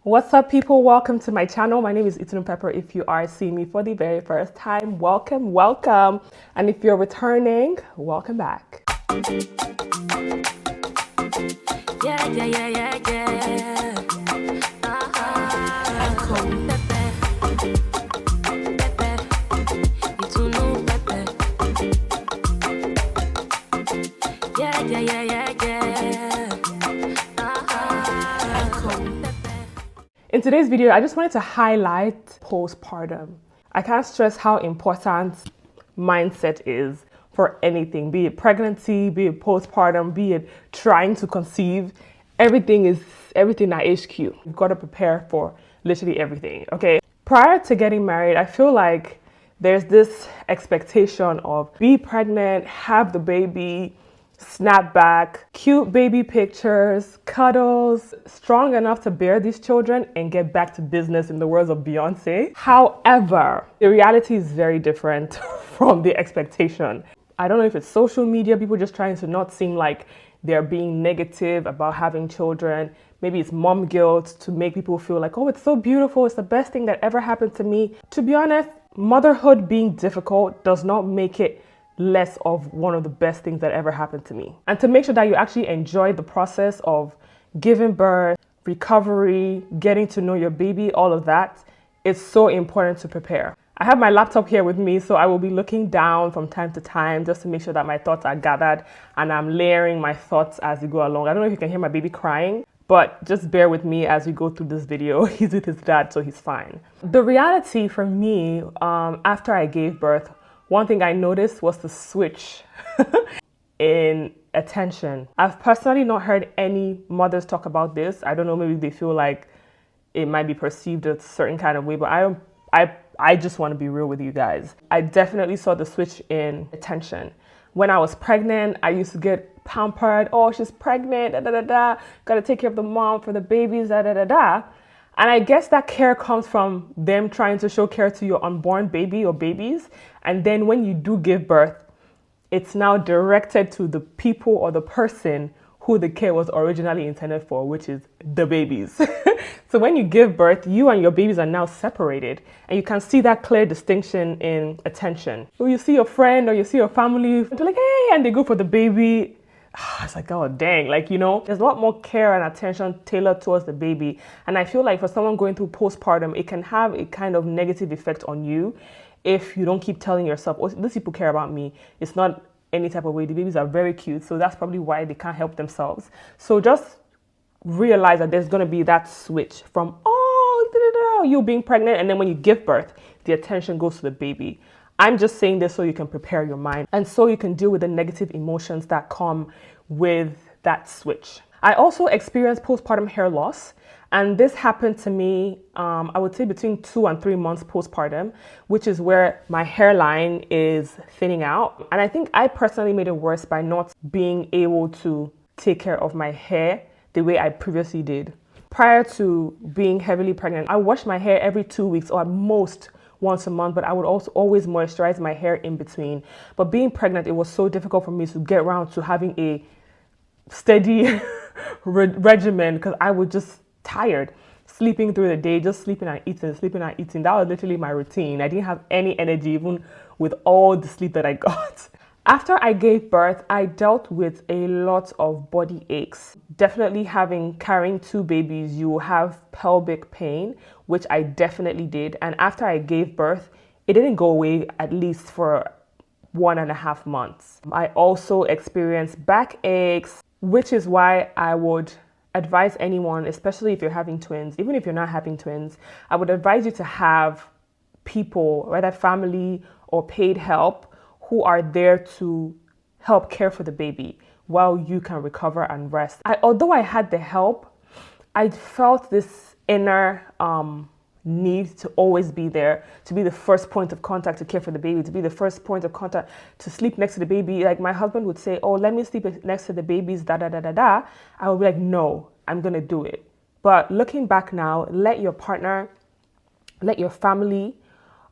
What's up, people? Welcome to my channel. My name is Itunu Pepper. If you are seeing me for the very first time, welcome. And if you're returning, welcome back. In today's video, I just wanted to highlight postpartum. I can't stress how important mindset is for anything, be it pregnancy, be it postpartum, be it trying to conceive. Everything at HQ. You've got to prepare for literally everything, okay? Prior to getting married, I feel like there's this expectation of be pregnant, have the baby, snap back, cute baby pictures, cuddles, strong enough to bear these children and get back to business, in the words of Beyonce. However, the reality is very different from the expectation. I don't know if it's social media, people just trying to not seem like they're being negative about having children. Maybe it's mom guilt to make people feel like, oh, it's so beautiful, it's the best thing that ever happened to me. To be honest, motherhood being difficult does not make it less of one of the best things that ever happened to me. And to make sure that you actually enjoy the process of giving birth, recovery, getting to know your baby, all of that, it's so important to prepare. I have my laptop here with me, so I will be looking down from time to time just to make sure that my thoughts are gathered, and I'm layering my thoughts as we go along. I don't know if you can hear my baby crying, but just bear with me as we go through this video. He's with his dad, so he's fine. The reality for me, after I gave birth, one thing I noticed was the switch in attention. I've personally not heard any mothers talk about this. I don't know, maybe they feel like it might be perceived a certain kind of way, but I just want to be real with you guys. I definitely saw the switch in attention. When I was pregnant, I used to get pampered. Oh, she's pregnant, Gotta take care of the mom for the babies, And I guess that care comes from them trying to show care to your unborn baby or babies. And then when you do give birth, it's now directed to the people or the person who the care was originally intended for, which is the babies. So when you give birth, you and your babies are now separated. And you can see that clear distinction in attention. So you see your friend or you see your family, they're like, hey, and they go for the baby. It's like, oh, dang, there's a lot more care and attention tailored towards the baby. And I feel like for someone going through postpartum, it can have a kind of negative effect on you if you don't keep telling yourself, oh, these people care about me. It's not any type of way. The babies are very cute, so that's probably why they can't help themselves. So just realize that there's going to be that switch from, you being pregnant, and then when you give birth, the attention goes to the baby. I'm just saying this so you can prepare your mind and so you can deal with the negative emotions that come with that switch. I also experienced postpartum hair loss, and this happened to me, I would say between 2 and 3 months postpartum, which is where my hairline is thinning out. And I think I personally made it worse by not being able to take care of my hair the way I previously did. Prior to being heavily pregnant, I washed my hair every 2 weeks or at most once a month, but I would also always moisturize my hair in between. But being pregnant, it was so difficult for me to get around to having a steady regimen because I was just tired, sleeping through the day, just sleeping and eating. That was literally my routine. I didn't have any energy even with all the sleep that I got. After I gave birth, I dealt with a lot of body aches. Definitely carrying 2 babies, you will have pelvic pain, which I definitely did. And after I gave birth, it didn't go away at least for 1.5 months. I also experienced back aches, which is why I would advise anyone, especially if you're having twins, even if you're not having twins, I would advise you to have people, whether family or paid help, who are there to help care for the baby while you can recover and rest. Although I had the help, I felt this inner need to always be there, to be the first point of contact to care for the baby, to be the first point of contact to sleep next to the baby. Like my husband would say, oh, let me sleep next to the babies, I would be like, no, I'm gonna do it. But looking back now, let your partner, let your family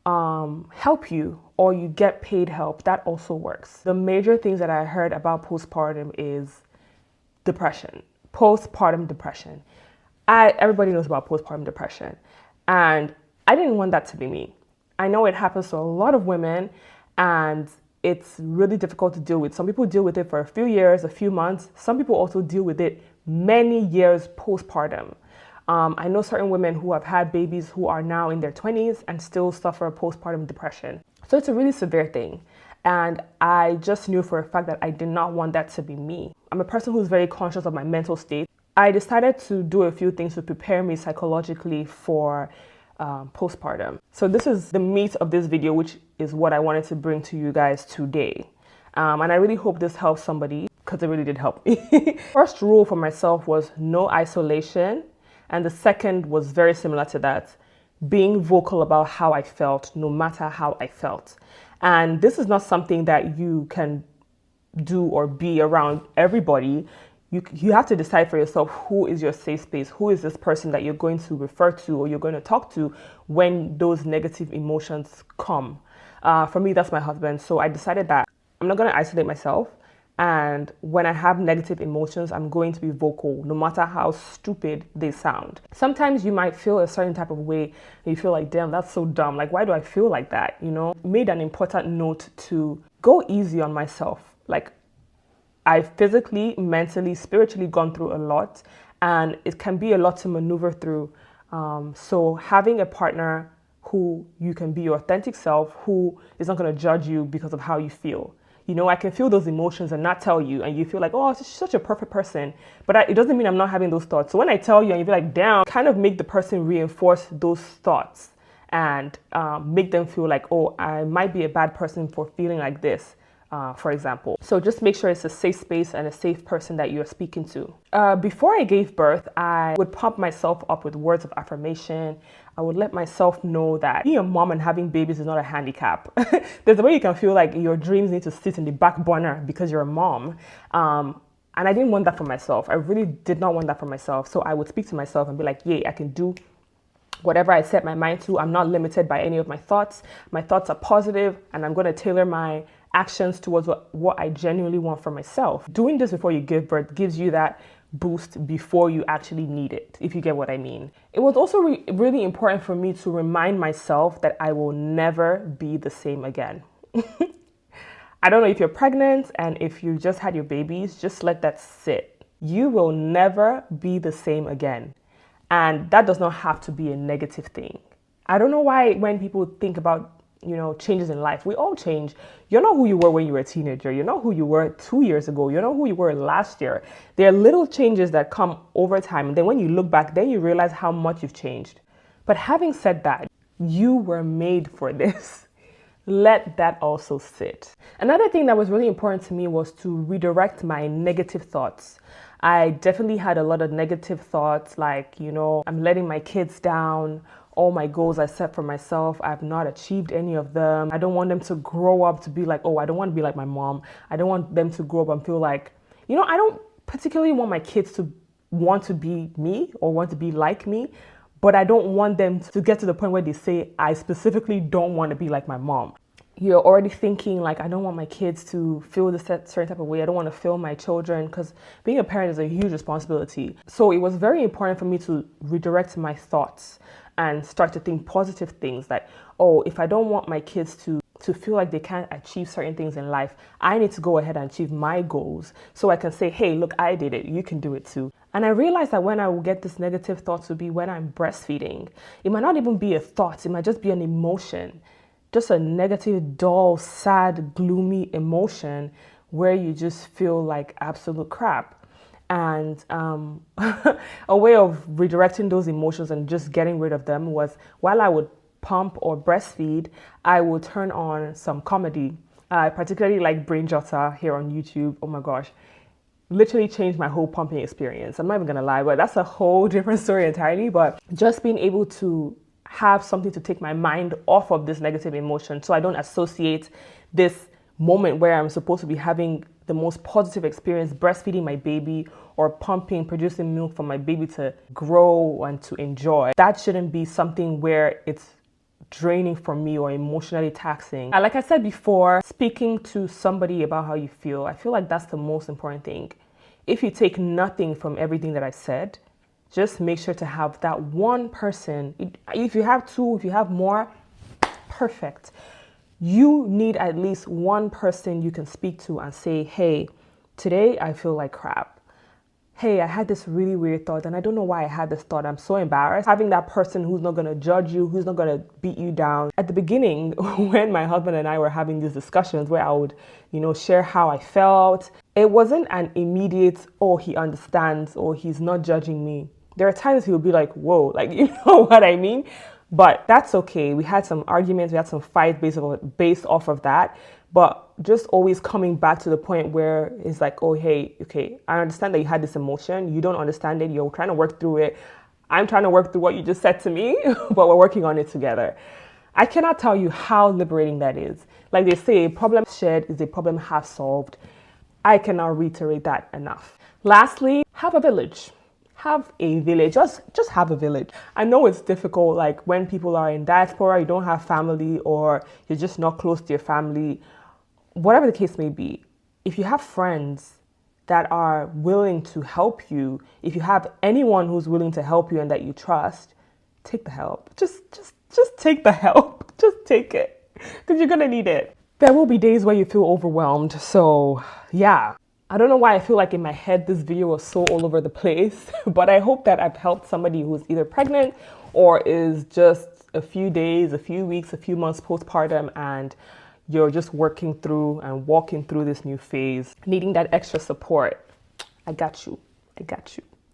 help you, or you get paid help. That also works. The major things that I heard about postpartum is depression, postpartum depression. Everybody knows about postpartum depression, and I didn't want that to be me. I know it happens to a lot of women, and it's really difficult to deal with. Some people deal with it for a few years, a few months. Some people also deal with it many years postpartum. I know certain women who have had babies who are now in their 20s and still suffer postpartum depression. So it's a really severe thing. And I just knew for a fact that I did not want that to be me. I'm a person who's very conscious of my mental state. I decided to do a few things to prepare me psychologically for postpartum. So this is the meat of this video, which is what I wanted to bring to you guys today. And I really hope this helps somebody, because it really did help me. First rule for myself was no isolation. And the second was very similar to that, being vocal about how I felt, no matter how I felt. And this is not something that you can do or be around everybody. You have to decide for yourself who is your safe space, who is this person that you're going to refer to or you're going to talk to when those negative emotions come. For me, that's my husband. So I decided that I'm not going to isolate myself. And when I have negative emotions, I'm going to be vocal, no matter how stupid they sound. Sometimes you might feel a certain type of way and you feel like, damn, that's so dumb. Like, why do I feel like that? You know, made an important note to go easy on myself. Like, I've physically, mentally, spiritually gone through a lot, and it can be a lot to maneuver through. So having a partner who you can be your authentic self, who is not going to judge you because of how you feel. You know, I can feel those emotions and not tell you, and you feel like, oh, she's such a perfect person. But it doesn't mean I'm not having those thoughts. So when I tell you and you feel like, damn, kind of make the person reinforce those thoughts and make them feel like, oh, I might be a bad person for feeling like this, for example. So just make sure it's a safe space and a safe person that you're speaking to. Before I gave birth, I would pump myself up with words of affirmation. I would let myself know that being a mom and having babies is not a handicap. There's a way you can feel like your dreams need to sit in the back burner because you're a mom. And I didn't want that for myself. I really did not want that for myself. So I would speak to myself and be like, yeah, I can do whatever I set my mind to. I'm not limited by any of my thoughts. My thoughts are positive, and I'm going to tailor my actions towards what I genuinely want for myself. Doing this before you give birth gives you that boost before you actually need it, if you get what I mean. It was also really important for me to remind myself that I will never be the same again. I don't know if you're pregnant and if you just had your babies, just let that sit. You will never be the same again. And that does not have to be a negative thing. I don't know why when people think about changes in life, we all change. You're not who you were when you were a teenager. You're not who you were 2 years ago. You're not who you were last year. There are little changes that come over time. And then when you look back, then you realize how much you've changed. But having said that, you were made for this. Let that also sit. Another thing that was really important to me was to redirect my negative thoughts. I definitely had a lot of negative thoughts like, I'm letting my kids down. All my goals I set for myself, I've not achieved any of them. I don't want them to grow up to be like, oh, I don't want to be like my mom. I don't want them to grow up and feel like, I don't particularly want my kids to want to be me or want to be like me, but I don't want them to get to the point where they say, I specifically don't want to be like my mom. You're already thinking like, I don't want my kids to feel this certain type of way. I don't want to fail my children, because being a parent is a huge responsibility. So it was very important for me to redirect my thoughts and start to think positive things that, oh, if I don't want my kids to feel like they can't achieve certain things in life, I need to go ahead and achieve my goals so I can say, hey, look, I did it. You can do it too. And I realized that when I will get this negative thoughts will be when I'm breastfeeding. It might not even be a thought. It might just be an emotion. Just a negative, dull, sad, gloomy emotion where you just feel like absolute crap. And a way of redirecting those emotions and just getting rid of them was, while I would pump or breastfeed, I would turn on some comedy. I particularly like Brain Jotter here on YouTube. Oh my gosh. Literally changed my whole pumping experience. I'm not even gonna lie, but that's a whole different story entirely. But just being able to have something to take my mind off of this negative emotion so I don't associate this moment where I'm supposed to be having the most positive experience breastfeeding my baby or pumping, producing milk for my baby to grow and to enjoy. That shouldn't be something where it's draining for me or emotionally taxing. Like I said before, speaking to somebody about how you feel, I feel like that's the most important thing. If you take nothing from everything that I said, Just make sure to have that one person. If you have two, if you have more, perfect. You need at least one person you can speak to and say, hey, today I feel like crap. Hey, I had this really weird thought and I don't know why I had this thought. I'm so embarrassed. Having that person who's not going to judge you, who's not going to beat you down. At the beginning, when my husband and I were having these discussions where I would, share how I felt, it wasn't an immediate, oh, he understands or he's not judging me. There are times he would be like, whoa, like, you know what I mean? But that's okay. We had some arguments, we had some fights based off of that. But just always coming back to the point where it's like, oh, hey, okay, I understand that you had this emotion. You don't understand it. You're trying to work through it. I'm trying to work through what you just said to me, but we're working on it together. I cannot tell you how liberating that is. Like they say, a problem shared is a problem half solved. I cannot reiterate that enough. Lastly, have a village. Have a village. Just have a village. I know it's difficult, like when people are in diaspora, you don't have family or you're just not close to your family. Whatever the case may be, if you have friends that are willing to help you, if you have anyone who's willing to help you and that you trust, take the help. Just take the help. Just take it because you're going to need it. There will be days where you feel overwhelmed. So yeah, I don't know why I feel like in my head this video was so all over the place, but I hope that I've helped somebody who's either pregnant or is just a few days, a few weeks, a few months postpartum and you're just working through and walking through this new phase, needing that extra support. I got you.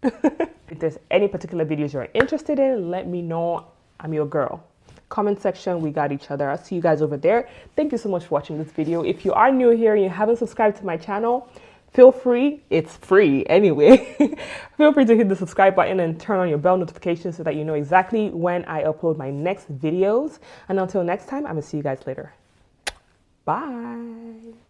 If there's any particular videos you're interested in, let me know. I'm your girl. Comment section, we got each other. I'll see you guys over there. Thank you so much for watching this video. If you are new here and you haven't subscribed to my channel, feel free, it's free anyway. Feel free to hit the subscribe button and turn on your bell notifications so that you know exactly when I upload my next videos. And until next time, I'm gonna see you guys later. Bye.